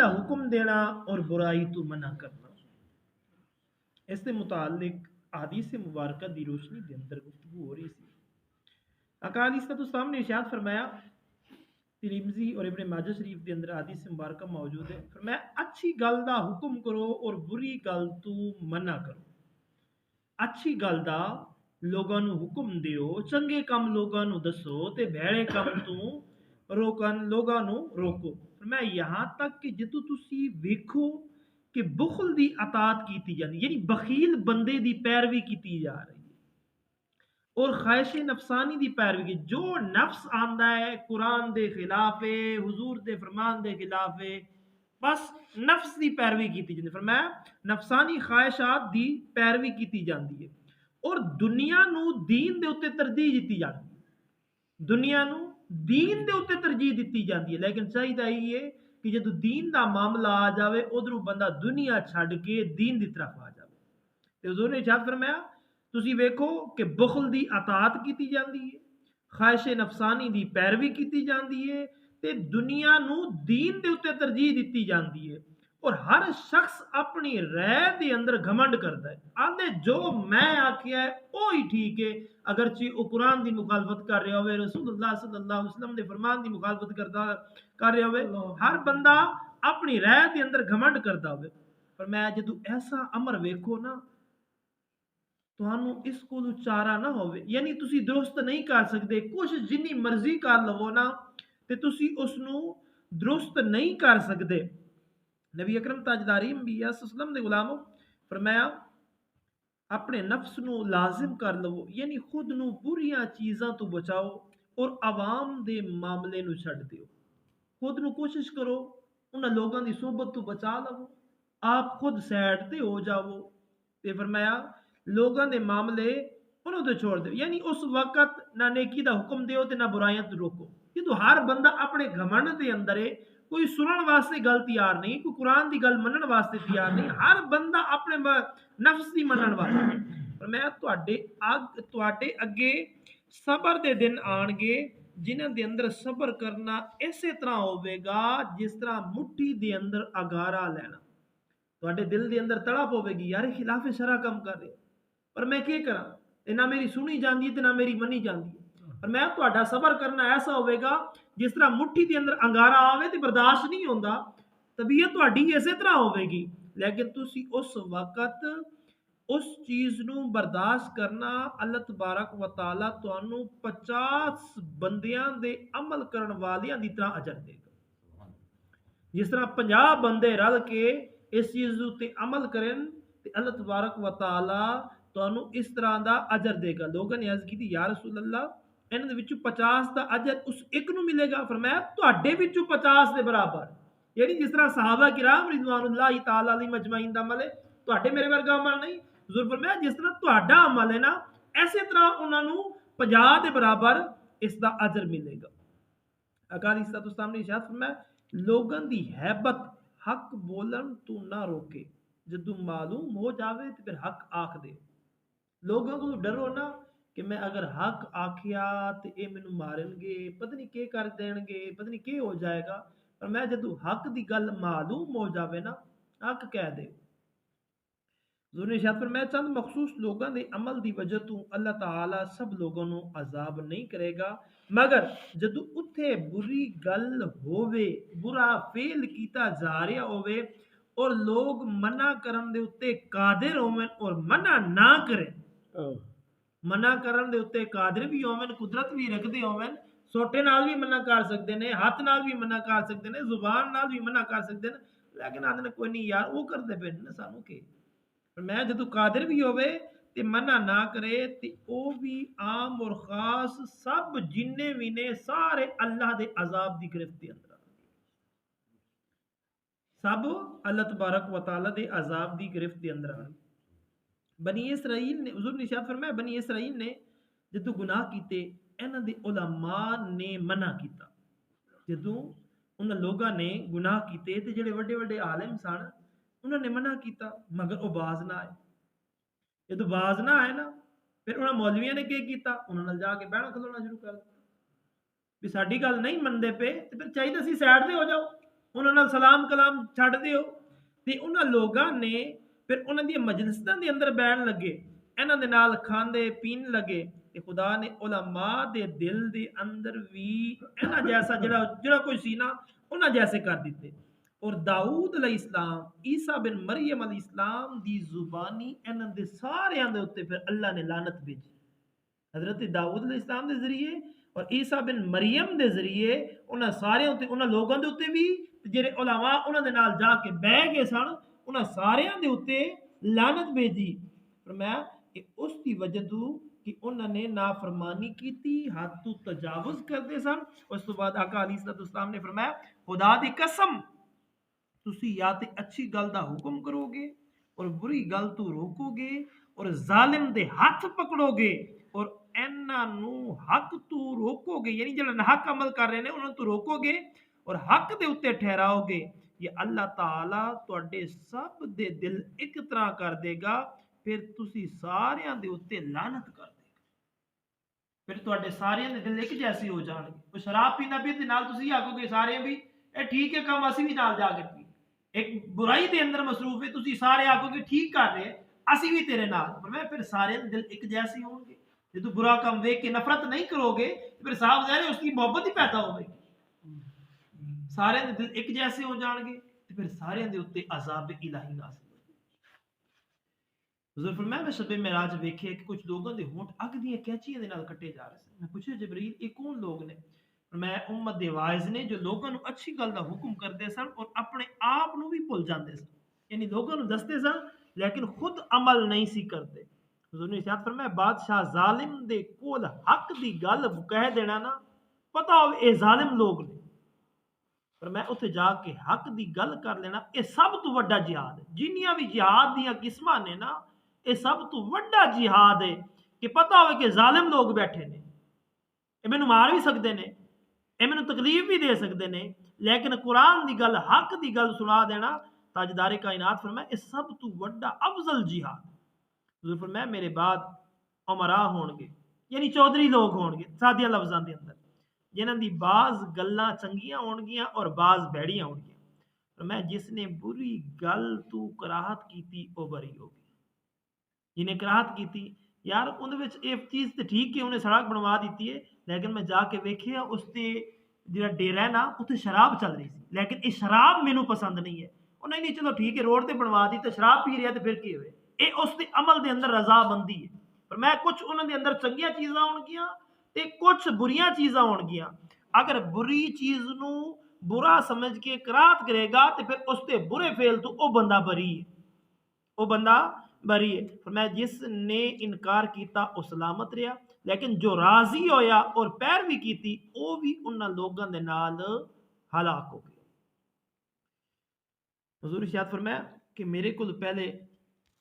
दा हुक्म देना और बुराई तो मना करना। इस दे मुतालिक हदीस मुबारक दी रोशनी के अंदर गुफ्तगू हो रही सी। आका अलैहिस्सलाम ने इरशाद फरमाया, तिरमिज़ी और इब्न माजा शरीफ के अंदर हदीस मुबारक मौजूद है, फरमाया अच्छी गल दा हुक्म करो और बुरी गल तू मना करो। अच्छी गल दा लोगां नू हुक्म दिओ, चंगे काम लोगां नू दसो ते भैड़े काम तू रोकन लोगां नू रोको। मैं यहाँ तक कि जदों तुसी वेखो कि बुखल दी अतात की जाती, यानी बखील बंदे दी पैरवी की जा रही है और ख्वाहिश नफसानी दी पैरवी की, जो नफ्स आंदा है कुरान दे खिलाफ है, हुजूर दे फरमान दे खिलाफ है, बस नफ्स दी पैरवी की जाती है। फरमाया नफसानी ख्वाहिशात दी पैरवी की जाती है और दुनिया नू दीन दे उत्ते तरजीह दी जाती है। दुनिया नू दीन दे उत्ते तरजीह दी जाती है, लेकिन चाहिदा ये है कि जदों दीन दा मामला आ जावे उधरों बंदा दुनिया छड़ के दीन दी तरफ आ जावे। ते हुजूर ने इरशाद फरमाया, तुसी वेखो कि बुखल दी अतात की जाती है, ख्वाहिश नफसानी दी पैरवी की जाती है ते दुनिया नू दीन दे उत्ते तरजीह दी जाती है और हर शख्स अपनी राय दे अंदर घमंड करता है, आंदे जो मैं आखिया है वो ही ठीक है, अगरचे वो कुरान की मुखालफत कर रहा हो, रसूलुल्लाह सल्लल्लाहु अलैहि वसल्लम के फरमान की मुखालफत कर रहा हो, हर बंदा अपनी राय के अंदर घमंड करता हो। पर मैं जदों ऐसा अमर वेखो ना, तुहानू इस कोलू चारा ना होवे, यानी तुसी दुरुस्त नहीं कर सकते, कोशिश जिन्नी मर्जी कर लवो ना ते तुसी उसनू दुरुस्त नहीं कर सकते। नबी अकरम ताजदारी अंबिया सल्लल्लाहु अलैहि गुलामों फरमाया, अपने नफ्स नू लाजिम कर लवो, यानी खुद नू बुरियां चीज़ां तो बचाओ और आवाम दे मामले नू छड़ दियो। खुद नू कोशिश करो उन्हां लोगां दी सोबत तो बचा लवो, आप खुद सैड ते हो जावो। ते फरमाया लोगां दे मामले उन्हों तो छोड़ दो, यानी उस वक्त ना नेकी दा हुक्म दियो ते ना बुराइयां तो रोको। ये तो हर बंदा अपने घमंड दे अंदर है, कोई सुनने वास्ते गल तैयार नहीं, कोई कुरान की गल मनन वास्ते तैयार नहीं, हर बंदा अपने नफ्स की मनन वास्ते। पर मैं तुहाडे अगे सबर दे दिन आणगे जिन्हां दे अंदर सबर करना इसे तरह होवेगा जिस तरह मुट्ठी दे अंदर अगारा लेना। तुहाडे दिल दे अंदर तड़प होवेगी, यार खिलाफे शरा कम कर रहे, पर मैं क्या करा, ना मेरी सुनी जाती है ना मेरी मनी जाती है। पर मैं तुहाडा सबर करना ऐसा होवेगा जिस तरह मुट्ठी के अंदर अंगारा आवे तो बर्दाश्त नहीं होता, तबीयत तुहाडी इसे तरह होवेगी, लेकिन तुसी उस वक्त उस चीज नू बर्दाश्त करना, अल्लाह तबारक व तआला तुहानू 50 बंदियां दे अमल करन वालियां दी तरह अजर देगा। जिस तरह 50 बंदे रल के इस चीज उत्ते अमल करें ते अल्लाह तबारक व तआला तुहानू इस तरह दा अजर देगा। लोगों ने अर्ज की, या रसूल अल्लाह इन्हां दे विचों 50 दा अजर उस एक नू मिलेगा? फरमाया तुहाडे विचों 50 दे बराबर, यानी जिस तरह सहाबा किराम रिज़वानुल्लाह तआला अलैहिम अजमाइन दा अमल है, तुहाडे मेरे वर्गा अमल नहीं। हुजूर फरमाया जिस तरह तुहाडा अमल है ना, ऐसे तरह उन्हां नू 50 दे बराबर इसदा अजर मिलेगा। अकाली सलाम ने इरशाद फरमाया लोगों की हैबत हक बोलन तू ना रोके, जदों मालूम हो जावे तो फिर हक आख दे। लोगों को डरो ना कि मैं अगर हक आखिया तो ये मैनू मारनगे, पता नहीं के कर देंगे, पता नहीं के हो जाएगा, पर मैं जदों हक की गल मालूम हो जावे ना, हक कह दे। मैं चंद मखसूस लोगों के अमल की वजह तो अल्लाह ताला सब लोगों को अजाब नहीं करेगा, मगर जदों उत्थे बुरी गल होवे, बुरा फेल किया जा रहा होवे और लोग मना करन दे उत्ते कादिर होवन और मना ना करें, मना करन दे उत्ते कादिर भी होवन, कुदरत भी रखते होवन, सोटे नाल भी मना कर सकते हैं, हाथ नाल भी मना कर सकते हैं, जुबान नाल भी मना कर सकते हैं, लेकिन आदमी कोई नहीं यार वो करते पे ना सानू के। मैं जदों कादिर भी होवे ते मना ना करे ते ओ भी आम और खास सब जिन्ने भी ने सारे अल्लाह दे अजाब दी गिरफ्त दे अंदर, सब अल्लाह तबारक व तआला दे अजाब दी गिरफ्त दे अंदर आन। बनी इसराइल ने, हुजूर ने इरशाद फरमाया बनी इसराइल ने जदों गुनाह कीते इन्हां दे उलमा ने मना कीता, जदों उन्हां लोगां ने गुनाह कीते ते जेड़े वड्डे वड्डे आलिम सन उन्होंने मना किया, मगर वो बाज ना आए। जो बाज ना आए ना, फिर उन्होंने मौलवियों ने क्या किया, उन्होंने जाके बहना खलोना शुरू कर दिया भी साडी गल नहीं मनते पे तो फिर चाहिए असीं सैड ते हो जाओ, ਉਹਨਾਂ ਨਾਲ ਸਲਾਮ ਕਲਾਮ ਛੱਡ ਦਿਓ। ਤੇ ਉਹਨਾਂ ਲੋਕਾਂ ਨੇ ਫਿਰ ਉਹਨਾਂ ਦੀਆਂ ਮਜਲਿਸਾਂ ਦੇ ਅੰਦਰ ਬੈਠਣ ਲੱਗੇ, ਇਹਨਾਂ ਦੇ ਨਾਲ ਖਾਂਦੇ ਪੀਣ ਲੱਗੇ। ਤੇ ਖੁਦਾ ਨੇ ਉਲਮਾ ਦੇ ਦਿਲ ਦੇ ਅੰਦਰ ਵੀ ਇਹਨਾਂ ਜੈਸਾ ਜਿਹੜਾ ਜਿਹੜਾ ਕੋਈ ਸੀ ਨਾ ਉਹਨਾਂ ਜੈਸੇ ਕਰ ਦਿੱਤੇ। ਔਰ ਦਾਊਦ अलैहिस्सलाम, ईसा बिन मरियम अलैहिस्सलाम ਦੀ ਜ਼ੁਬਾਨੀ ਇਹਨਾਂ ਦੇ ਸਾਰਿਆਂ ਦੇ ਉੱਤੇ ਫਿਰ ਅੱਲਾ ਨੇ ਲਾਨਤ ਭੇਜੀ। हजरत दाऊद अलैहिस्सलाम ਦੇ ਜ਼ਰੀਏ ਔਰ ਈਸਾ ਬਿਨ ਮਰੀਮ ਦੇ ਜ਼ਰੀਏ ਉਹਨਾਂ ਸਾਰਿਆਂ ਉੱਤੇ, ਉਹਨਾਂ ਲੋਕਾਂ ਦੇ ਉੱਤੇ ਵੀ, ਜਿਹੜੇ ਉਲਾਮਾ ਉਹਨਾਂ ਦੇ ਨਾਲ ਜਾ ਕੇ ਬਹਿ ਗਏ ਸਨ, ਉਹਨਾਂ ਸਾਰਿਆਂ ਦੇ ਉੱਤੇ ਲਾਨਤ ਭੇਜੀ। ਫਰਮਾਇਆ ਕਿ ਉਸ ਦੀ ਵਜ੍ਹਾ ਤੋਂ ਕਿ ਉਹਨਾਂ ਨੇ ਨਾਫਰਮਾਨੀ ਕੀਤੀ, ਹੱਦ ਤੋਂ ਤਜਾਵੁਜ਼ ਕਰਦੇ ਸਨ। ਉਸ ਤੋਂ ਬਾਅਦ ਆਕਾ अलैहिस्सलाम ਨੇ फरमाया खुदा ਦੀ ਕਸਮ, ਤੁਸੀਂ ਜਾਂ ਤੇ ਅੱਛੀ ਗੱਲ ਦਾ ਹੁਕਮ ਕਰੋਗੇ और बुरी गल तू रोकोगे और जालिम दे हथ पकड़ोगे और इन्हां नू हक तू रोकोगे, यानी जो नाहक अमल कर रहे हैं उन्होंने तू रोकोगे और हक दे उत्ते ठहराओगे। ये अल्लाह ताला तुहाडे सब दे दिल एक तरह कर देगा, फिर तुसी सारियां दे उत्ते लानत कर देगा, फिर तुहाडे सारियां दे दिल एक जैसे हो जाणगे। कोई शराब पींदा भी ते नाल तुसी आखोगे सारे भी ए ठीक है काम, असीं भी नाल जाके पी। एक बुराई के अंदर मसरूफ है, तुसी सारे आखोगे ठीक कर रहे, असी भी तेरे नाल, पर फिर सारे दिल एक जैसे होंगे। जो तू बुरा काम देख के नफरत नहीं करोगे फिर साहब ज़ाहिर है उसकी मोहब्बत ही पैदा होगी। सारे दिल एक जैसे हो जाएंगे तो फिर सारे दे उत्ते अजाब इलाही नाज़िल होगा। हुज़ूर फरमाया मैं शब मेराज वेखे कि कुछ लोगों के होंठ अग दी कैंचियां दे नाल कटे जा रहे थे। मैं पूछा जबरील ये कौन लोग ने? मैं उम्मत दे वाइज ने जो लोगों को अच्छी गल का हुक्म करते सन और अपने आप को भी भुल जाते सन, यानी लोगों को दसते सन लेकिन खुद अमल नहीं सी करते। हुज़ूर ने इरशाद फरमाया बादशाह जालिम दे कोल हक दी गल कह देना ना, पता हो ये जालिम लोग ने, पर मैं उत्थे जाके हक दी गल कर लेना, ये सब तो वड्डा जिहाद है। जिन्नियां भी जिहाद दियां किस्मां ने ना, ये सब तो वड्डा जिहाद है कि पता हो कि जालिम लोग बैठे ने, ये मैनू मार भी सकते ने, ये मैनू तकलीफ भी दे सकते हैं, लेकिन कुरान की गल हक की गल सुना देना, ताजदारे कायनात फरमाया ये सब तो वड्डा अफजल जिहाद। हुज़ूर फरमाया मेरे बाद उमरा होणगे, यानी चौधरी लोग होणगे, सादिया लफ्ज़ां दे अंदर, जिन्हां दी बाज़ गल्लां चंगियां होणगियां और बाज़ भैड़ियां होणगियां। फरमाया जिसने बुरी गल तू कराहत कीती ओ बरी हो गया, जिन्हें कराहत की यार उहदे विच इह चीज़ तो ठीक है, उन्हें सड़क बनवा दी है, लेकिन मैं जाके वेखिया उसते जिहड़ा डेरा है ना उत्थे शराब चल रही थी, लेकिन ये शराब मैनू पसंद नहीं है। नहीं नहीं चलो ठीक है रोड ते बनवा दी तो शराब पी रहा तो फिर की होए, ये उसके अमल के अंदर रजामंदी है। पर मैं कुछ उन्होंने अंदर चंगियां चीज़ां होणगियां ते कुछ बुरियां चीज़ां होणगियां। अगर बुरी चीज़ नू बुरा समझ के कराहत करेगा तो फिर उसके बुरे फेल तो वह बंदा बरी है, वह बंदा बरी है। पर मैं जिसने इनकार किया वह सलामत रहा, लेकिन जो राजी होया और पैरवी की थी वो भी उन्होंने लोगों के नाल हलाक हो गया। हुज़ूर इरशाद फरमाया कि मेरे को पहले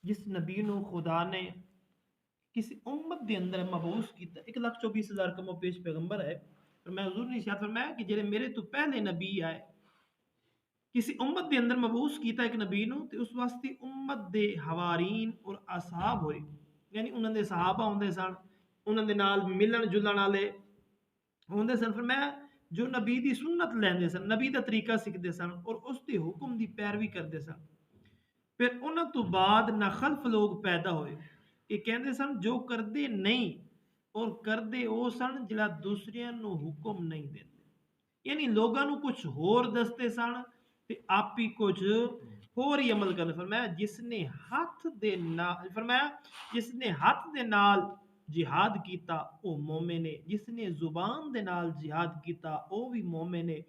जिस नबी नू खुदा ने किसी उम्मत के अंदर मबूस किया, 1,24,000 कमो पेश पैगंबर है, पर मैं हुज़ूर ने इरशाद फरमाया कि जेरे मेरे तो पहले नबी आए किसी उम्मत के अंदर मबूस किया एक नबी नू, तो उस वास्ते उम्मत दे हवारीन और असहाब होए, यानी उन्होंने सहाबा होंदे सन, उन्होंने नाल मिलन जुलन वाले होंदे सन। फिर मैं जो नबी की सुन्नत लैंदे सन, नबी का तरीका सीखते सन और उसके हुक्म की पैरवी करते सन। फिर उन्होंने तो बाद नखल्फ लोग पैदा होए, ये कहते सन जो करते नहीं और करते वो सन जिहड़ा दूसरियां नू हुक्म नहीं देते, यानी लोगों को कुछ होर दसते सन ते आप ही कुछ होर ही अमल करने। फरमाया जिसने हाथ दे नाल, फरमाया जिसने हाथ दे नाल जिहाद किया वो मोमिन है, जिसने जुबान दे नाल जिहाद किया वो भी मोमिन है,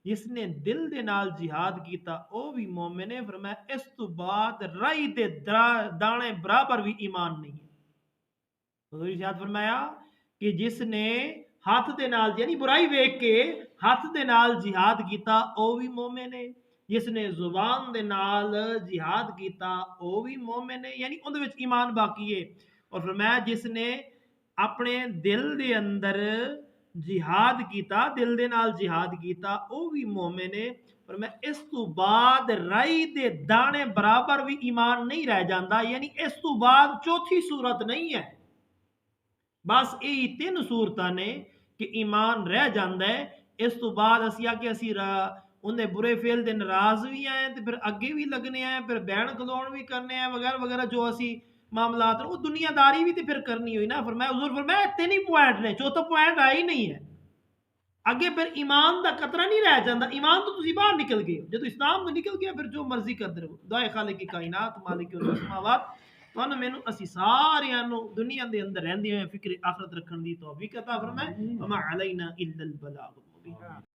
जिसने दिल दे नाल जिहाद किया वो भी मोमिन है। फरमाया इस तो बाद राई दे दाने बराबर भी ईमान नहीं है। तो इरशाद फरमाया कि जिसने हाथ दे नाल यानी बुराई वेख के हाथ दे नाल जिहाद किया वो भी मोमिन है, जिसने जुबान दे नाल जिहाद किया वो भी मोमिन है, यानी उहदे विच ईमान बाकी है। और फरमाया जिसने अपने दिल दे अंदर जिहाद किया, दिल दे नाल जिहाद किया वो भी मोमिन है। पर मैं इस तो बाद राई दे दाने बराबर भी ईमान नहीं रह जाता, यानी इस तो बाद चौथी सूरत नहीं है, बस यही 3 सूरतां ने कि ईमान रह जाता है। इस तो बाद असी आके असी उन्हें बुरे फेल दे नाराज भी आए तो फिर अगे भी लगने आए, फिर बहन खलोण भी करने आए वगैरह वगैरह जो असी मामलात वो दुनियादारी भी तो फिर करनी हुई ना। फरमाया हुजूर फरमाया इतने नहीं पॉइंट ने, चौथा पॉइंट आ ही नहीं है अगे, फिर ईमान का कतरा नहीं रह जाता। ईमान तो तुम बाहर निकल गए हो, जो इस्लाम तो निकल गया फिर जो मर्जी करते रहो। दुआ खालिक की कायनात मालिक समावात तुहानू मैनू असी सारियां नू दुनिया दे अंदर रहंदे हुए फिक्र आखरत रखण दी तौफीक अता फरमाए। वमा अलैना इल्लल बलागुल मुबीन।